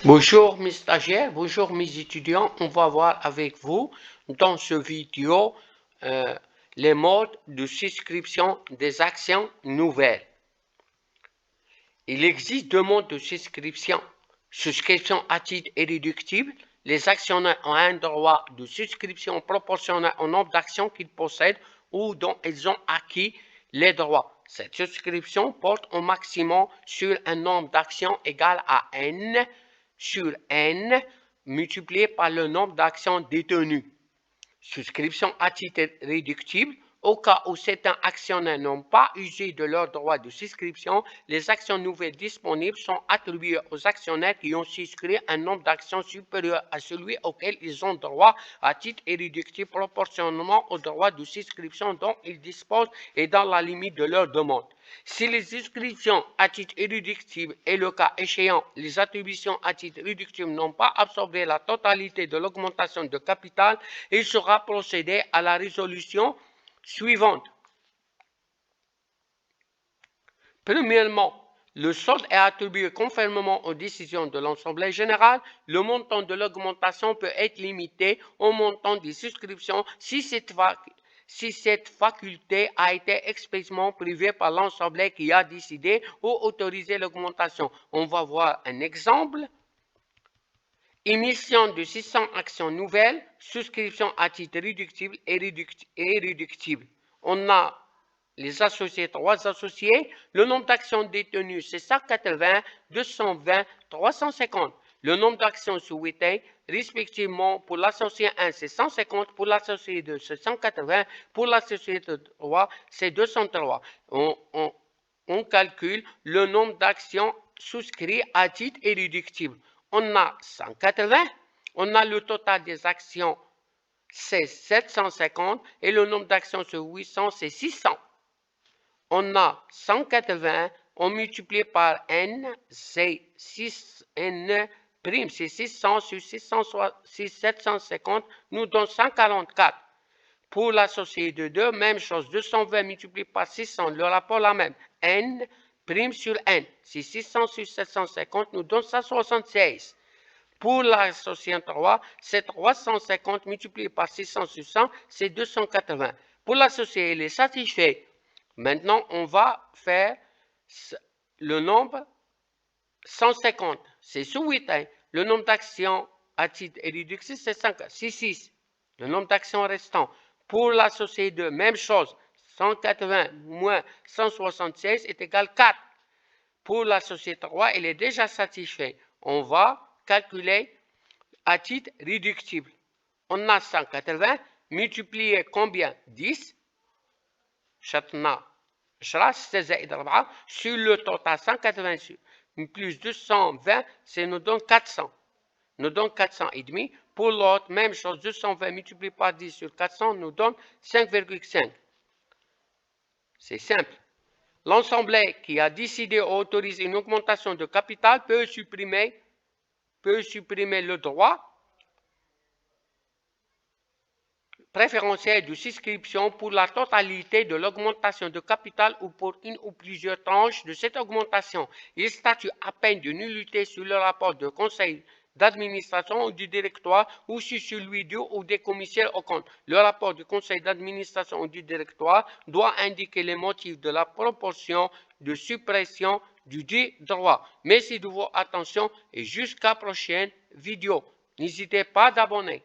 Bonjour mes stagiaires, bonjour mes étudiants. On va voir avec vous dans ce vidéo les modes de souscription des actions nouvelles. Il existe deux modes de souscription. Souscription à titre irréductible. Les actionnaires ont un droit de souscription proportionnel au nombre d'actions qu'ils possèdent ou dont ils ont acquis les droits. Cette souscription porte au maximum sur un nombre d'actions égal à N sur N multiplié par le nombre d'actions détenues. Souscription à titre réductible. Au cas où certains actionnaires n'ont pas usé de leur droit de souscription, les actions nouvelles disponibles sont attribuées aux actionnaires qui ont souscrit un nombre d'actions supérieur à celui auquel ils ont droit à titre irréductible proportionnellement au droit de souscription dont ils disposent et dans la limite de leur demande. Si les souscriptions à titre irréductible et le cas échéant, les attributions à titre réductible n'ont pas absorbé la totalité de l'augmentation de capital, il sera procédé à la résolution suivante. Premièrement, le solde est attribué conformément aux décisions de l'Assemblée générale. Le montant de l'augmentation peut être limité au montant des souscriptions si cette faculté a été expressément privée par l'Assemblée qui a décidé ou autorisé l'augmentation. On va voir un exemple. Émission de 600 actions nouvelles, souscription à titre réductible et réductible. On a les associés, 3 associés. Le nombre d'actions détenues, c'est 180, 220, 350. Le nombre d'actions souhaitées, respectivement, pour l'associé 1, c'est 150, pour l'associé 2, c'est 180, pour l'associé 3, c'est 203. On calcule le nombre d'actions souscrites à titre irréductible. On a 180, on a le total des actions, c'est 750, et le nombre d'actions sur 800, c'est 600. On a 180, on multiplie par N, c'est 6N prime, c'est 600 sur 750, nous donne 144. Pour l'associé de 2, même chose, 220 multiplié par 600, le rapport la même, N prime sur N, c'est 600 sur 750, nous donne 176. Pour l'associé 3, c'est 350 multiplié par 600 sur 100, c'est 280. Pour l'associé, il est satisfait. Maintenant, on va faire le nombre 150. C'est sous 8. Le nombre d'actions à titre irréductible, c'est 6. Le nombre d'actions restant. Pour l'associé 2, même chose. 180 moins 176 est égal à 4. Pour l'associé 3, il est déjà satisfait. On va calculer à titre réductible. On a 180 multiplié combien? 10. شطنا 10 6 زائد 4 sur le total 180 plus 220, ça nous donne 400. Nous donne 400 et demi. Pour l'autre, même chose, 220 multiplié par 10 sur 400 nous donne 5,5. C'est simple. L'Assemblée qui a décidé ou autorisé une augmentation de capital peut supprimer le droit préférentiel de souscription pour la totalité de l'augmentation de capital ou pour une ou plusieurs tranches de cette augmentation. Il statue à peine de nullité sur le rapport de conseil d'administration ou du directoire ou sur celui du ou des commissaires au compte. Le rapport du conseil d'administration ou du directoire doit indiquer les motifs de la proportion de suppression du dit droit. Merci de votre attention et jusqu'à la prochaine vidéo. N'hésitez pas à vous abonner.